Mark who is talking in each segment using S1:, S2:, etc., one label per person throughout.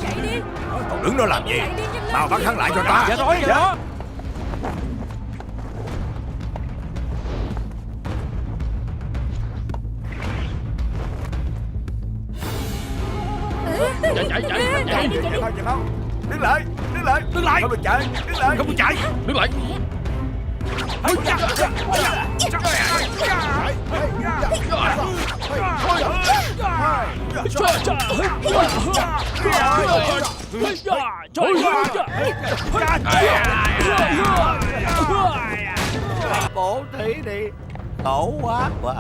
S1: Chạy đi.
S2: Còn đứng đó làm gì? Mau bắt hắn lại cho ta.
S3: Dạ rồi, dạ đó.
S1: Chạy đi.
S2: Đứng lại. Không được chạy. Không được chạy.
S3: Đứng lại.
S4: Bố thí đi, tổ quá mà.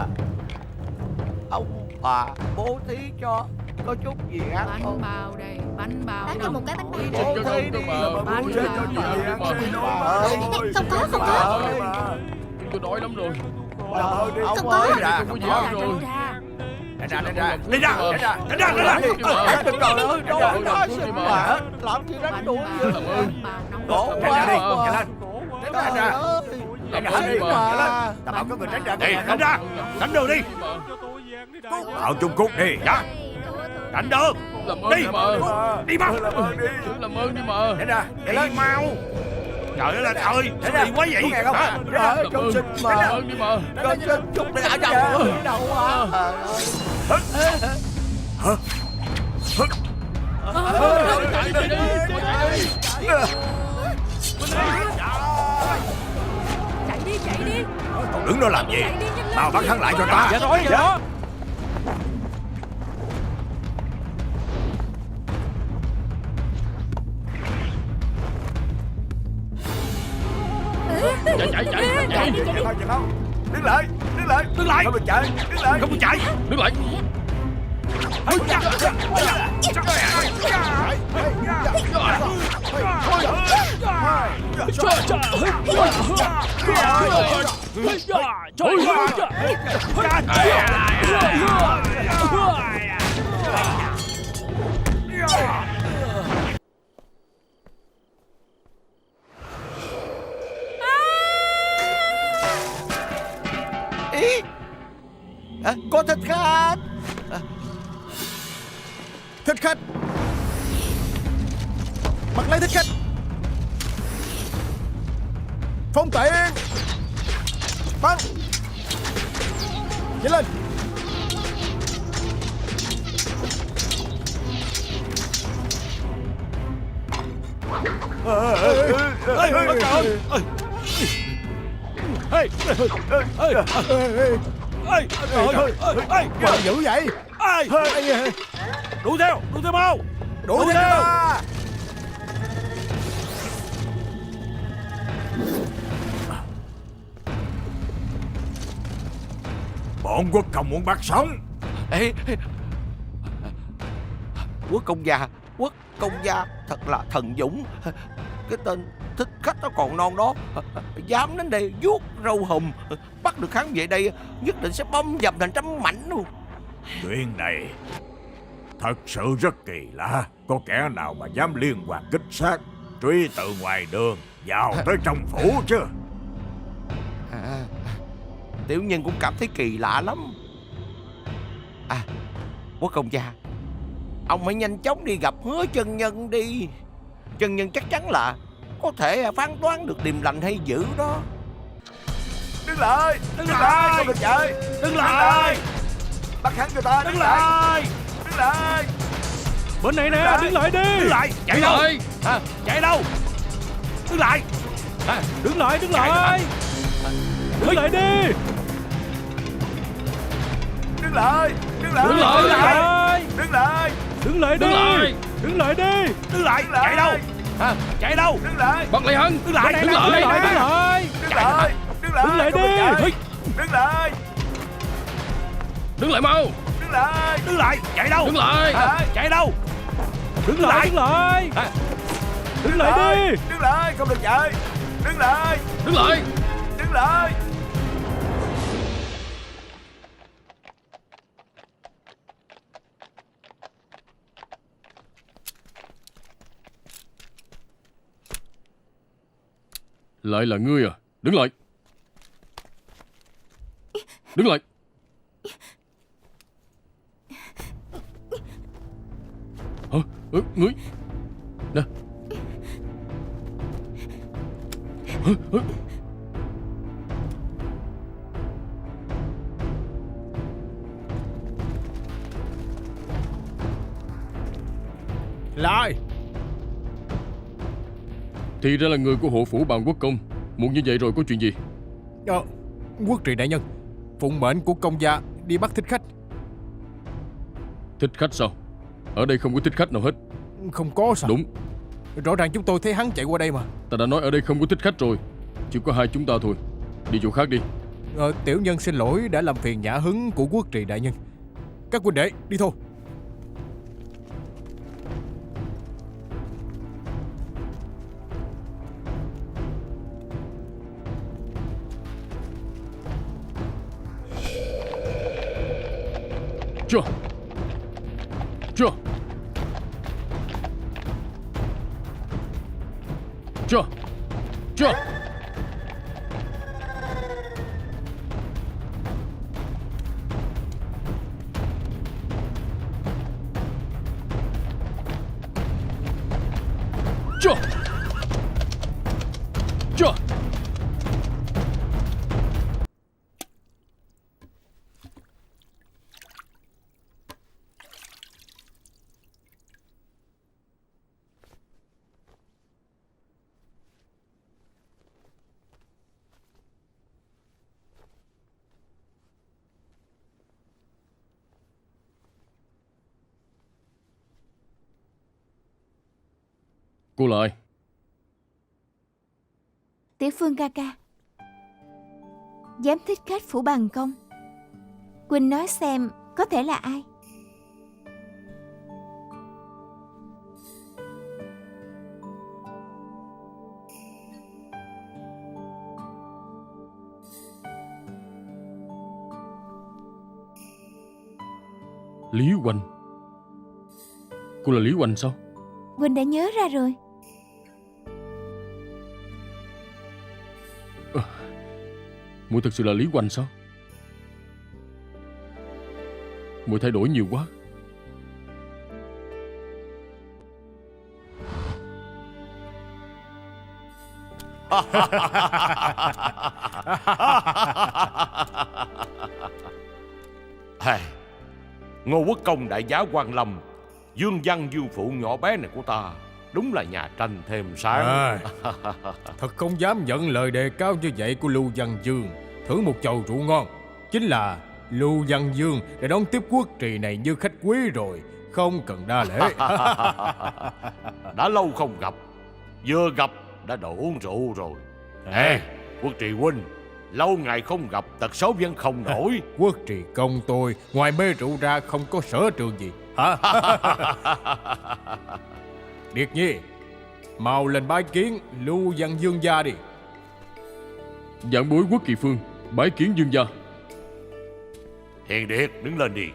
S4: Ông bà bố thí cho có chút gì ăn
S1: Bánh
S4: không?
S1: bao đây, bánh bao.
S5: Bán cho một cái bánh bao.
S4: Bố thí đi.
S1: Bánh bao.
S5: Không có.
S3: Tôi đói lắm rồi.
S4: Ông
S5: Không có.
S4: ơi,
S3: Không có gì ăn rồi.
S2: Đi ra.
S4: trời ơi, đói đó xin mà. Làm gì đánh đuổi vậy? Khổ quá mà. Trời ơi,
S2: Tránh
S4: mà.
S2: Ta bảo các người tránh ra. Tránh ra. Tránh đường đi. Bảo Trung Quốc đi. Dạ. Tránh đường.
S3: Làm ơn
S2: Đi.
S3: đi mà.
S2: Đi mau.
S3: Làm ơn đi mà.
S2: Tránh ra. Đi mau. Trời ơi là trời. Sao đi quá vậy? Hả?
S4: Trời ơi, con xin mà.
S3: Làm ơn đi mà.
S4: Con xin chút đi ở đâu? Ở đâu à?
S3: Chạy đi.
S1: Chạy đi.
S2: Còn đứng đó làm gì? Mau bắt hắn lại cho ta.
S3: Dạ rồi, dạ đó. Chạy.
S2: Đứng lại. Không được chạy. Không được chạy.
S3: Đứng lại.
S4: Ý, có thịt khách.
S6: Thích khách. Bắt lấy thích khách. Phong tiện. Bắn. Chạy lên. Còn dữ vậy?
S2: Đuổi theo mau.
S6: Đuổi theo.
S2: Bọn quốc công muốn bắt sống.
S4: Ê, quốc công gia thật là thần dũng. Cái tên thích khách nó còn non đó, dám đến đây vuốt râu hùm. Bắt được hắn về đây nhất định sẽ băm dầm thành trăm mảnh luôn.
S2: Chuyện này thật sự rất kỳ lạ. Có kẻ nào mà dám liên hoàn kích sát, truy từ ngoài đường vào tới trong phủ chứ?
S4: Tiểu nhân cũng cảm thấy kỳ lạ lắm. Quốc công gia, ông hãy nhanh chóng đi gặp Hứa chân nhân đi. Chân nhân chắc chắn là có thể phán đoán được điềm lành hay dữ đó.
S2: Đứng lại. Không được chạy. Đứng lại. Bắt hắn cho ta. Đứng lại.
S3: Bên này nè, đứng lại đi.
S2: Đứng lại. Chạy đâu? Chạy đâu? Đứng lại.
S3: Đứng lại. Đứng lại đi.
S2: Đứng lại.
S3: Đứng lại đi.
S2: Đứng lại. Chạy đâu? Chạy đâu? Đứng lại.
S3: Bắt lấy hắn.
S2: Đứng lại.
S3: Đứng lại đi. Đứng lại mau.
S2: Đứng lại. Chạy đâu?
S3: Đứng lại.
S2: Chạy đâu?
S3: Đứng lại đi.
S2: Đứng lại. Không được chạy. Đứng lại.
S3: Lại là ngươi à? Đứng lại. Đứng lại. Hả? Ngươi nè. Hả?
S6: Là ai?
S3: Thì ra là người của hộ phủ Bàn Quốc Công. Muộn như vậy rồi có chuyện gì?
S6: Quốc trì đại nhân, phụng mệnh của công gia đi bắt thích khách.
S3: Thích khách sao? Ở đây không có thích khách nào hết.
S6: Không có sao?
S3: Đúng.
S6: Rõ ràng chúng tôi thấy hắn chạy qua đây mà.
S3: Ta đã nói ở đây không có thích khách rồi. Chỉ có hai chúng ta thôi. Đi chỗ khác đi.
S6: Tiểu nhân xin lỗi đã làm phiền nhã hứng của quốc trì đại nhân. Các huynh đệ đi thôi.
S3: Chưa. Chưa. Chưa. Chưa. Chưa. Chưa. Cô là ai?
S5: Tiểu Phương ca ca, giám thích khách phủ Bàn Công. Huynh nói xem có thể là ai?
S3: Lý Hoành. Cô là Lý Hoành sao?
S5: Huynh đã nhớ ra rồi.
S3: Muội thật sự là Lý Hoành sao? Muội thay đổi nhiều quá.
S4: Ngô Quốc Công đại giá Quan Lâm, Dương Văn Dương phụ nhỏ bé này của ta, đúng là nhà tranh thêm sáng.
S6: Thật không dám nhận lời đề cao như vậy của Lưu Văn Dương. Thưởng một chầu rượu ngon. Chính là Lưu Văn Dương đã đón tiếp quốc trì này như khách quý rồi, không cần đa lễ.
S4: Đã lâu không gặp, vừa gặp đã đổ uống rượu rồi. Quốc trì huynh, lâu ngày không gặp, tật xấu vẫn không nổi.
S6: Quốc trì công tôi ngoài mê rượu ra không có sở trường gì hả? Điệt Nhi, mau lên bái kiến Lưu Văn Dương gia đi.
S3: Vạn bối Quốc Kỳ Phương bái kiến Dương gia.
S4: Hiền Điệt, đứng lên đi.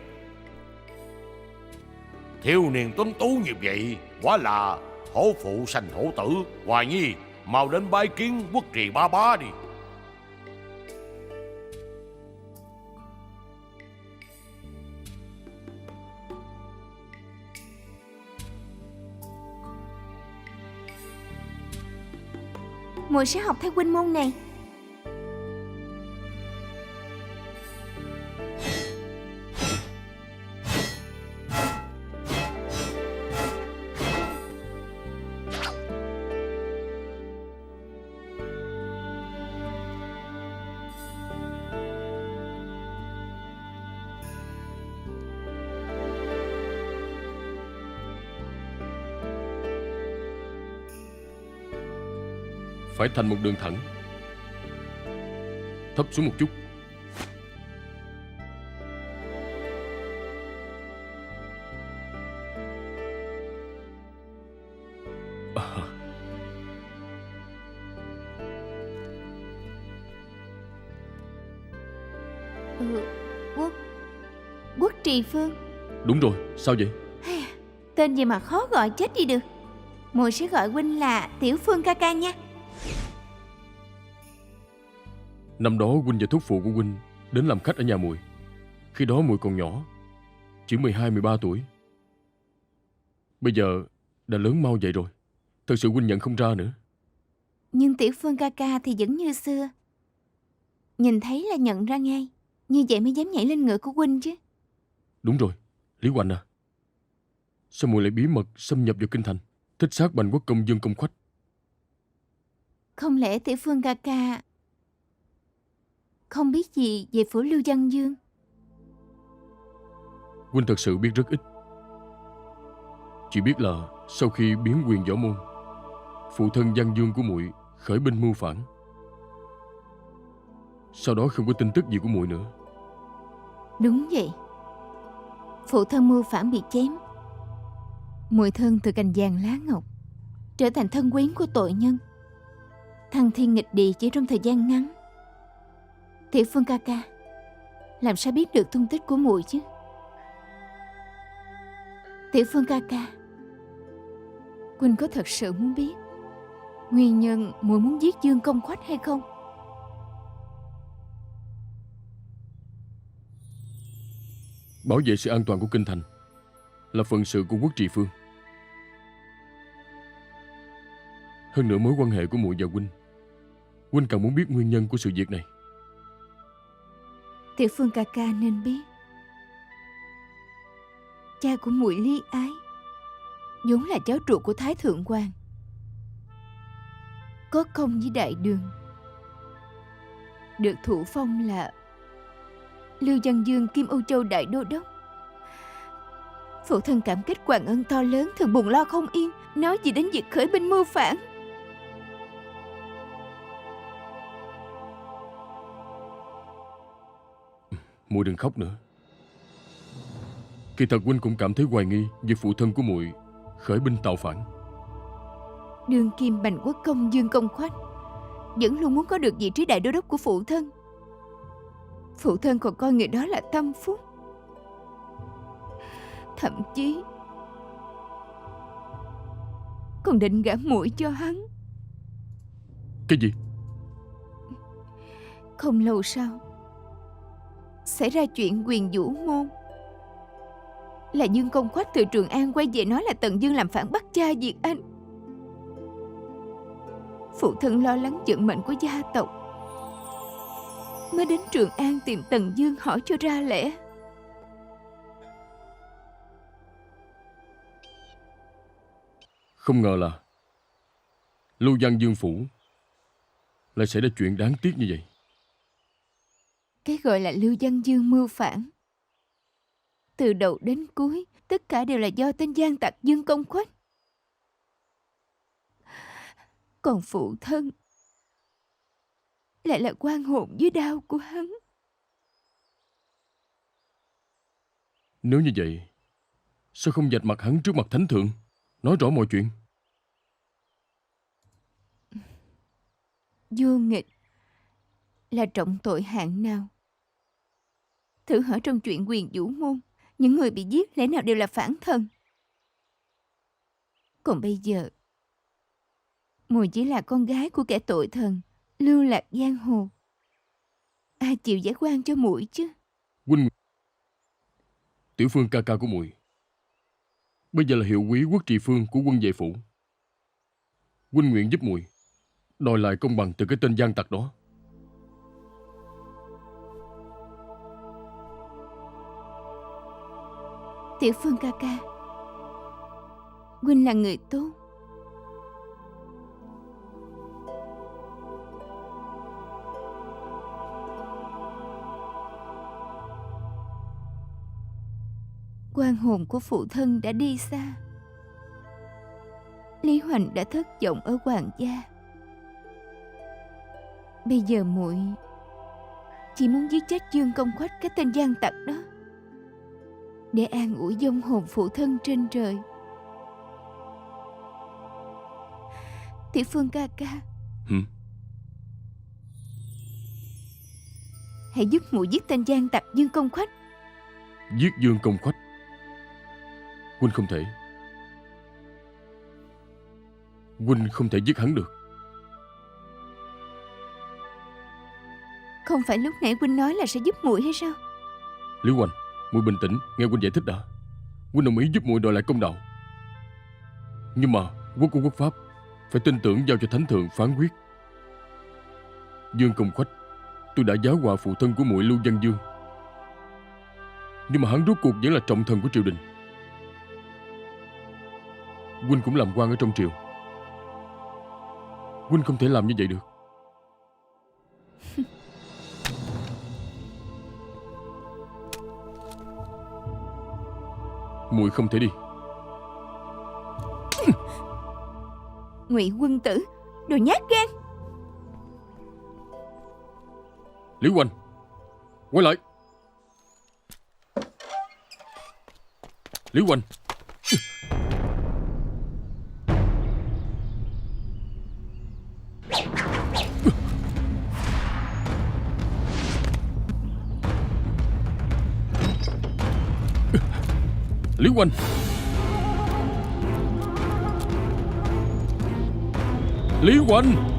S4: Thiếu niên tuấn tú như vậy quả là hổ phụ sanh hổ tử. Hoài Nhi, mau đến bái kiến quốc trì ba bá đi.
S5: Muội sẽ học theo huynh môn này.
S3: Phải thành một đường thẳng. Thấp xuống một chút.
S5: Quốc trì Phương.
S3: Đúng rồi, sao vậy?
S5: Tên gì mà khó gọi chết đi được. Muội sẽ gọi huynh là Tiểu Phương ca ca nha.
S3: Năm đó huynh và thúc phụ của huynh đến làm khách ở nhà muội. Khi đó muội còn nhỏ, chỉ 12-13 tuổi. Bây giờ đã lớn mau vậy rồi, thật sự huynh nhận không ra nữa.
S5: Nhưng Tiểu Phương ca ca thì vẫn như xưa. Nhìn thấy là nhận ra ngay. Như vậy mới dám nhảy lên ngựa của huynh chứ.
S3: Đúng rồi, Lý Hoành à, sao muội lại bí mật xâm nhập vào kinh thành, thích sát Bành Quốc công Dương Công Khoách?
S5: Không lẽ Tiểu Phương ca ca không biết gì về phủ Lưu Văn Dương?
S3: Huynh thật sự biết rất ít. Chỉ biết là sau khi biến quyền võ môn, phụ thân Văn Dương của muội khởi binh mưu phản. Sau đó không có tin tức gì của muội nữa.
S5: Đúng vậy. Phụ thân mưu phản bị chém. Muội thân từ cành vàng lá ngọc trở thành thân quyến của tội nhân, thăng thiên nghịch địa chỉ trong thời gian ngắn. Tiểu Phương ca ca làm sao biết được tung tích của muội chứ? Tiểu Phương ca ca, huynh có thật sự muốn biết nguyên nhân muội muốn giết Dương Công Khoách hay không?
S3: Bảo vệ sự an toàn của kinh thành là phận sự của Quốc Trì Phương. Hơn nữa mối quan hệ của muội và huynh càng muốn biết nguyên nhân của sự việc này.
S5: Tiểu Phương ca ca nên biết, cha của muội Lý Ái vốn là cháu ruột của Thái Thượng Hoàng, có công với đại đường, được thụ phong là Lưu Văn Dương Kim Âu Châu Đại Đô Đốc. Phụ thân cảm kích hoàng ân to lớn, thường buồn lo không yên, nói gì đến việc khởi binh mưu phản.
S3: Muội đừng khóc nữa. Kỳ thật huynh cũng cảm thấy hoài nghi về phụ thân của muội khởi binh tạo phản.
S5: Đương kim Bành Quốc công Dương Công Khoách vẫn luôn muốn có được vị trí đại đô đốc của phụ thân. Phụ thân còn coi người đó là tâm phúc, thậm chí còn định gả muội cho hắn.
S3: Cái gì?
S5: Không lâu sau xảy ra chuyện Quyền Vũ Môn, là Dương Công Khoách từ Trường An quay về nói là Tần Dương làm phản bắt cha diệt anh. Phụ thân lo lắng vận mệnh của gia tộc, mới đến Trường An tìm Tần Dương hỏi cho ra lẽ.
S3: Không ngờ là Lưu Văn Dương phủ lại xảy ra chuyện đáng tiếc như vậy.
S5: Cái gọi là Lưu Văn Dương mưu phản, từ đầu đến cuối tất cả đều là do tên gian tặc Dương Công Khoách. Còn phụ thân lại là oan hồn dưới đao của hắn.
S3: Nếu như vậy, sao không vạch mặt hắn trước mặt thánh thượng, nói rõ mọi chuyện?
S5: Vô nghịch là trọng tội hạng nào? Thử hỏi trong chuyện Quyền Vũ Môn, những người bị giết lẽ nào đều là phản thần? Còn bây giờ, muội chỉ là con gái của kẻ tội thần, lưu lạc giang hồ. Ai chịu giải oan cho muội chứ?
S3: Huynh, Tiểu Phương ca ca của muội bây giờ là hiệu úy Quốc Trì Phương của quân vệ phủ. Huynh nguyện giúp muội đòi lại công bằng từ cái tên gian tặc đó.
S5: Tiểu Phương ca ca, huynh là người tốt. Oan hồn của phụ thân đã đi xa. Lý Hoành đã thất vọng ở hoàng gia. Bây giờ muội chỉ muốn giết chết Dương Công Khoách, cái tên gian tặc đó, để an ủi vong hồn phụ thân trên trời. Tiểu Phương ca ca, hãy giúp muội giết tên gian tặc Dương Công Khoách.
S3: Giết Dương Công Khoách? Huynh không thể. Huynh không thể giết hắn được.
S5: Không phải lúc nãy huynh nói là sẽ giúp muội hay sao?
S3: Liễu Hoành, muội bình tĩnh, nghe huynh giải thích đã. Huynh đồng ý giúp muội đòi lại công đạo. Nhưng mà quốc của quốc pháp phải tin tưởng giao cho thánh thượng phán quyết. Dương Công Khoách, tôi đã giáo hòa phụ thân của muội Lưu Văn Dương, nhưng mà hắn rốt cuộc vẫn là trọng thần của triều đình. Huynh cũng làm quan ở trong triều, huynh không thể làm như vậy được. Muội không thể đi.
S5: Ngụy quân tử, đồ nhát gan.
S3: Liễu Hoành, quay lại. Liễu Hoành. Liễu Hoành. Liễu Hoành.